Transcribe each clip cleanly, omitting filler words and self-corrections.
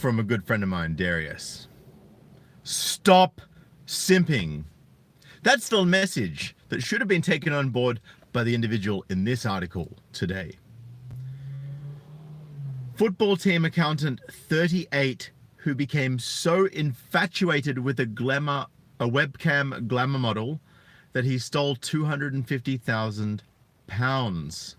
from a good friend of mine, Darius. Stop simping. That's the message that should have been taken on board by the individual in this article today. Football team accountant 38 who became so infatuated with a webcam glamour model that he stole £250,000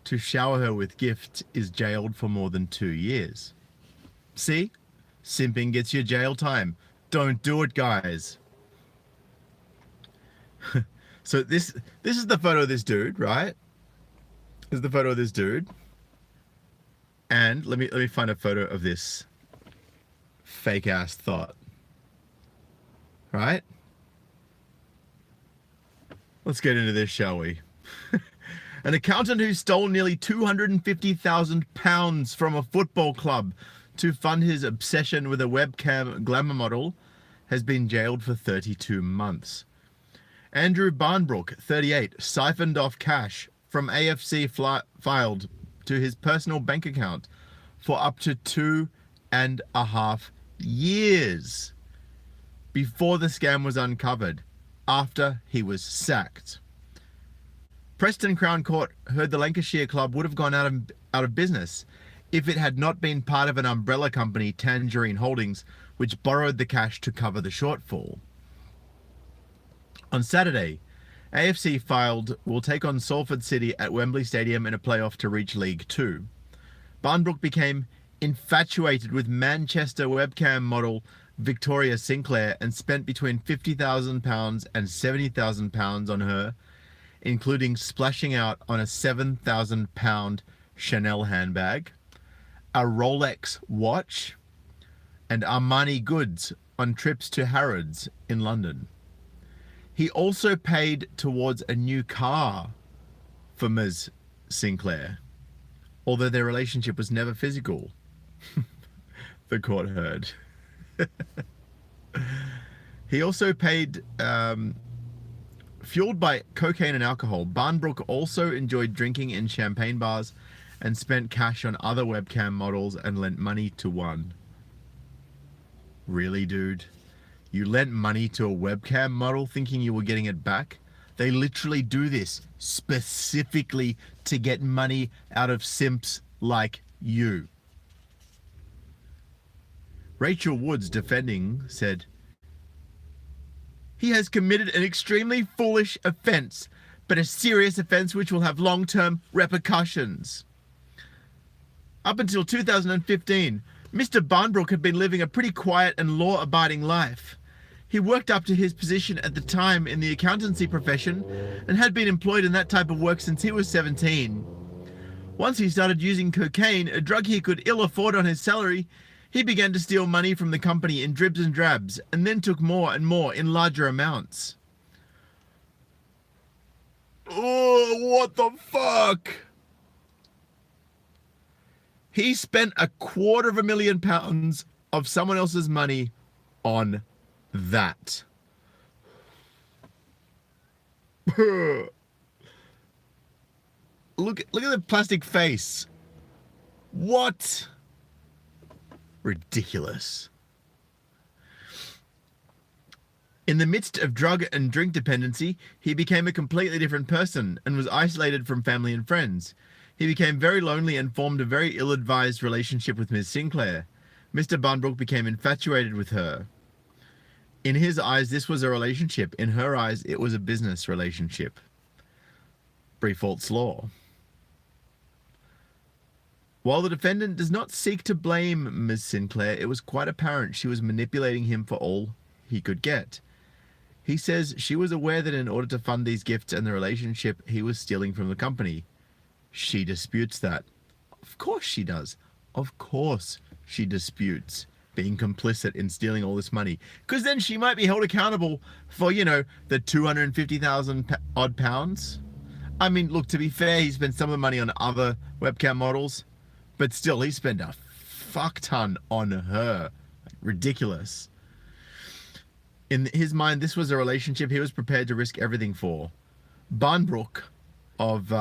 to shower her with gifts is jailed for more than 2 years. See? Simping gets you jail time. Don't do it, guys. So this is the photo of this dude, right? This is the photo of this dude. And let me find a photo of this fake ass thought. Right? Let's get into this, shall we? An accountant who stole nearly £250,000 from a football club to fund his obsession with a webcam glamour model has been jailed for 32 months. Andrew Barnbrook, 38, siphoned off cash from AFC filed to his personal bank account for up to 2.5 years before the scam was uncovered, after he was sacked. Preston Crown Court heard the Lancashire club would have gone out of business if it had not been part of an umbrella company, Tangerine Holdings, which borrowed the cash to cover the shortfall. On Saturday, AFC filed will take on Salford City at Wembley Stadium in a playoff to reach League Two. Barnbrook became infatuated with Manchester webcam model Victoria Sinclair and spent between £50,000 and £70,000 on her, including splashing out on a £7,000 Chanel handbag, a Rolex watch, and Armani goods on trips to Harrods in London. He also paid towards a new car for Ms. Sinclair, although their relationship was never physical, the court heard. He also paid, fueled by cocaine and alcohol. Barnbrook also enjoyed drinking in champagne bars and spent cash on other webcam models and lent money to one. Really, dude? You lent money to a webcam model thinking you were getting it back? They literally do this specifically to get money out of simps like you. Rachel Woods, defending, said, "He has committed an extremely foolish offence, but a serious offence which will have long-term repercussions. Up until 2015, Mr. Barnbrook had been living a pretty quiet and law-abiding life. He worked up to his position at the time in the accountancy profession and had been employed in that type of work since he was 17. Once he started using cocaine, a drug he could ill afford on his salary, he began to steal money from the company in dribs and drabs and then took more and more in larger amounts." Oh, what the fuck? He spent £250,000 of someone else's money on that. Look at the plastic face. What? Ridiculous. In the midst of drug and drink dependency, he became a completely different person and was isolated from family and friends. He became very lonely and formed a very ill-advised relationship with Ms. Sinclair. Mr. Barnbrook became infatuated with her. In his eyes, this was a relationship. In her eyes, it was a business relationship. Briefalt's law. While the defendant does not seek to blame Ms. Sinclair, it was quite apparent she was manipulating him for all he could get. He says she was aware that in order to fund these gifts and the relationship, he was stealing from the company. She disputes that. Of course she does. Of course she disputes being complicit in stealing all this money. Because then she might be held accountable for, you know, the 250,000 odd pounds. I mean, look, to be fair, he spent some of the money on other webcam models, but still, he spent a fuck ton on her. Ridiculous. In his mind, this was a relationship he was prepared to risk everything for. Barnbrook of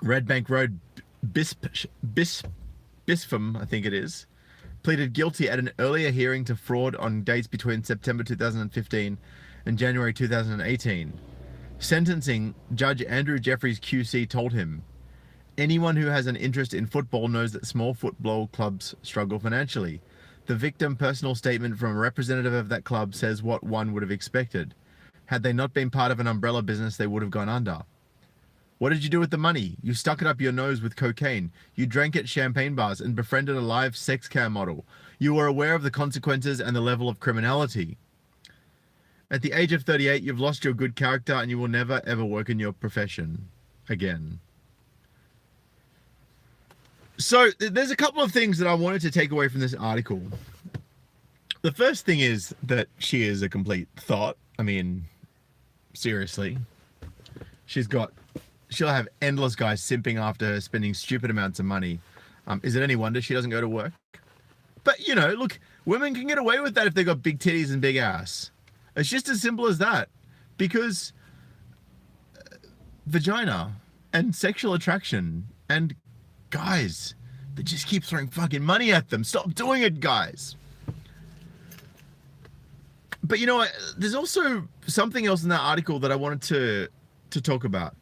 Red Bank Road, Bispham, I think it is, pleaded guilty at an earlier hearing to fraud on dates between September 2015 and January 2018. Sentencing, Judge Andrew Jeffries QC told him, "Anyone who has an interest in football knows that small football clubs struggle financially. The victim personal statement from a representative of that club says what one would have expected. Had they not been part of an umbrella business, they would have gone under. What did you do with the money? You stuck it up your nose with cocaine. You drank at champagne bars and befriended a live sex cam model. You were aware of the consequences and the level of criminality. At the age of 38, you've lost your good character and you will never ever work in your profession again." So there's a couple of things that I wanted to take away from this article. The first thing is that she is a complete thought. I mean, seriously. She'll have endless guys simping after her, spending stupid amounts of money. Is it any wonder she doesn't go to work? But, you know, look, women can get away with that if they've got big titties and big ass. It's just as simple as that. Because vagina and sexual attraction and guys that just keep throwing fucking money at them. Stop doing it, guys. But you know what? There's also something else in that article that I wanted to talk about.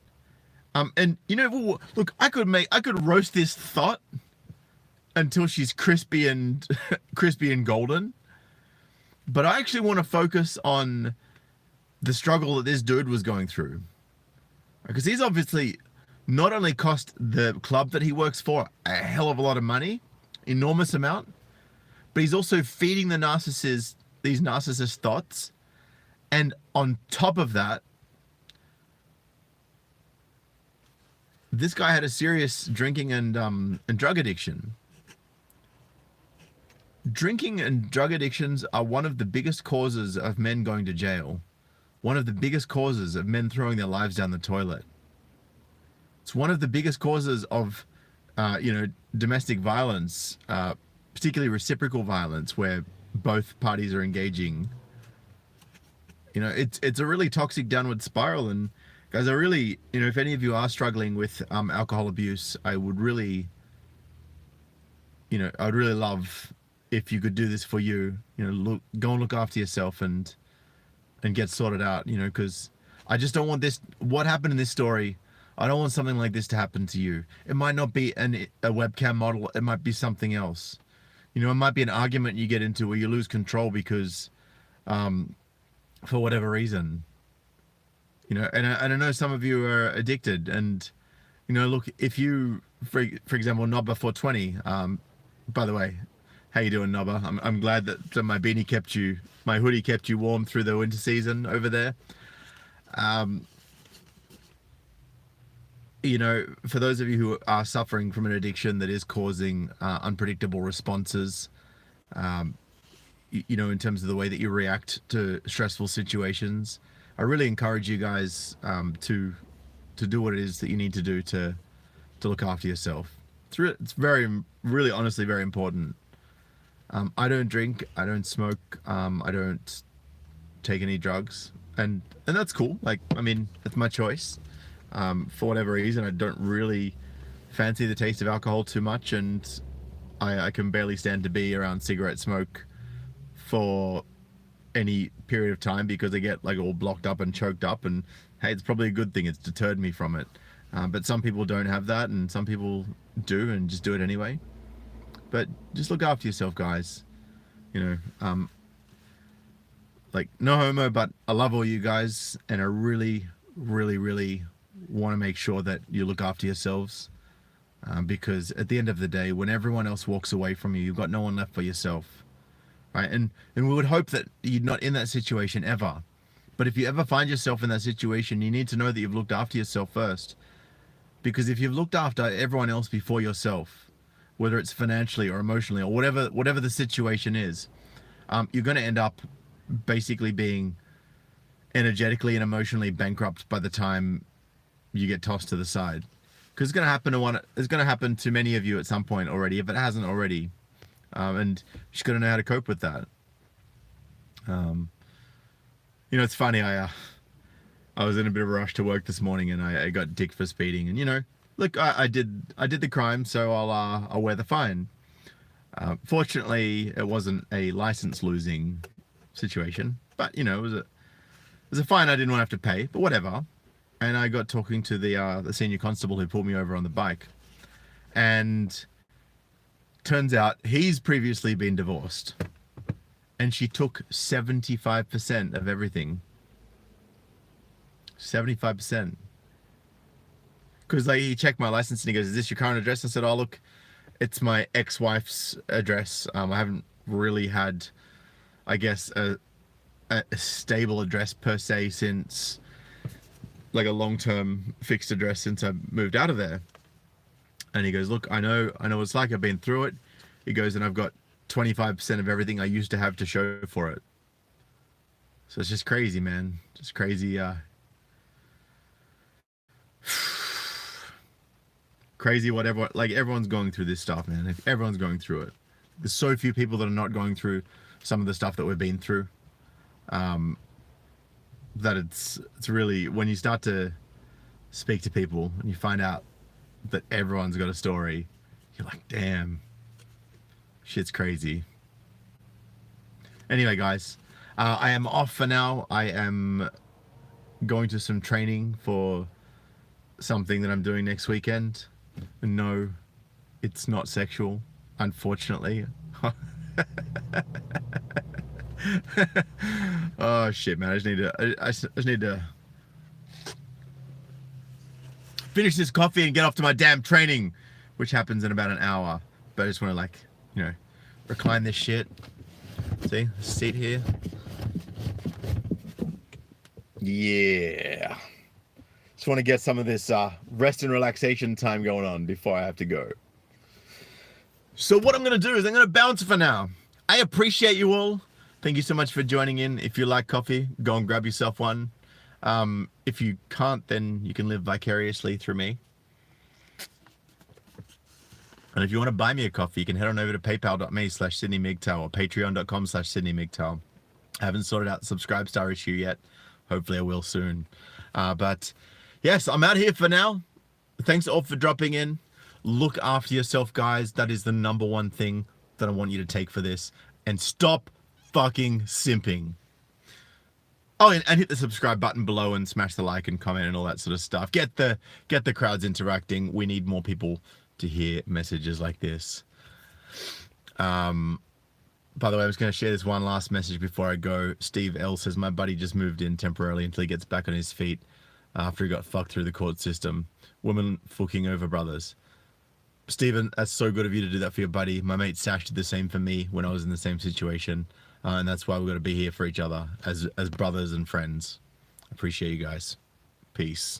And you know, look, I could roast this thought until she's crispy and golden. But I actually want to focus on the struggle that this dude was going through. Because he's obviously not only cost the club that he works for a hell of a lot of money, enormous amount, but he's also feeding these narcissist thoughts. And on top of that, this guy had a serious drinking and drug addiction. Drinking and drug addictions are one of the biggest causes of men going to jail. One of the biggest causes of men throwing their lives down the toilet. It's one of the biggest causes of, domestic violence, particularly reciprocal violence, where both parties are engaging. You know, it's a really toxic downward spiral. And guys, I really, if any of you are struggling with alcohol abuse, I would really love if you could do this for you. Go and look after yourself and get sorted out. Because I just don't want this. What happened in this story? I don't want something like this to happen to you. It might not be a webcam model. It might be something else. It might be an argument you get into where you lose control because, for whatever reason. And I know some of you are addicted. And, look, if you, for example, Nobber 420, by the way, how you doing, Nobber? I'm glad that my hoodie kept you warm through the winter season over there. For those of you who are suffering from an addiction that is causing unpredictable responses, in terms of the way that you react to stressful situations, I really encourage you guys to do what it is that you need to do to look after yourself. It's very, really, honestly, very important. I don't drink, I don't smoke, I don't take any drugs, and that's cool. That's my choice. For whatever reason, I don't really fancy the taste of alcohol too much, and I can barely stand to be around cigarette smoke for any period of time because I get all blocked up and choked up, and hey, it's probably a good thing. It's deterred me from it. But some people don't have that, and some people do and just do it anyway. But just look after yourself, guys. No homo, but I love all you guys, and I really, really, really want to make sure that you look after yourselves, because at the end of the day, when everyone else walks away from you, you've got no one left for yourself, right? And we would hope that you're not in that situation ever, but if you ever find yourself in that situation, you need to know that you've looked after yourself first, because if you've looked after everyone else before yourself, whether it's financially or emotionally or whatever the situation is, you're going to end up basically being energetically and emotionally bankrupt by the time you get tossed to the side, because it's going to happen to many of you at some point already, if it hasn't already, and you just got to know how to cope with that. It's funny. I was in a bit of a rush to work this morning, and I got dicked for speeding. And look, I did the crime, so I'll wear the fine. Fortunately, it wasn't a license losing situation, but you know, it was a fine I didn't want to have to pay, but whatever. And I got talking to the senior constable who pulled me over on the bike, and turns out he's previously been divorced, and she took 75% of everything. 75%. Because like he checked my license and he goes, "Is this your current address?" I said, "Oh look, it's my ex-wife's address. I haven't really had, I guess, a stable address per se since, like a long-term fixed address since I moved out of there." And he goes, "Look, I know what it's like. I've been through it." He goes, "And I've got 25% of everything I used to have to show for it." So it's just crazy, man. Just crazy. Crazy whatever. Like everyone's going through this stuff, man. Everyone's going through it. There's so few people that are not going through some of the stuff that we've been through. That it's really, when you start to speak to people and you find out that everyone's got a story, you're like, damn, shit's crazy. Anyway, guys, I am off for now. I am going to some training for something that I'm doing next weekend. No, it's not sexual, unfortunately. Oh shit, man! I just need to finish this coffee and get off to my damn training, which happens in about an hour. But I just want to, like, you know, recline this shit. See, seat here. Yeah. Just want to get some of this rest and relaxation time going on before I have to go. So what I'm going to do is I'm going to bounce for now. I appreciate you all. Thank you so much for joining in. If you like coffee, go and grab yourself one. If you can't, then you can live vicariously through me. And if you want to buy me a coffee, you can head on over to paypal.me/SydneyMGTOW or patreon.com/SydneyMGTOW. I haven't sorted out the Subscribestar issue yet. Hopefully I will soon. But yes, I'm out here for now. Thanks all for dropping in. Look after yourself, guys. That is the number one thing that I want you to take for this. And stop fucking simping. Oh, and hit the subscribe button below and smash the like and comment and all that sort of stuff. Get the crowds interacting. We need more people to hear messages like this. By the way, I was going to share this one last message before I go. Steve L says, "My buddy just moved in temporarily until he gets back on his feet after he got fucked through the court system. Women fucking over brothers." Stephen, that's so good of you to do that for your buddy. My mate Sash did the same for me when I was in the same situation. And that's why we've got to be here for each other as brothers and friends. Appreciate you guys. Peace.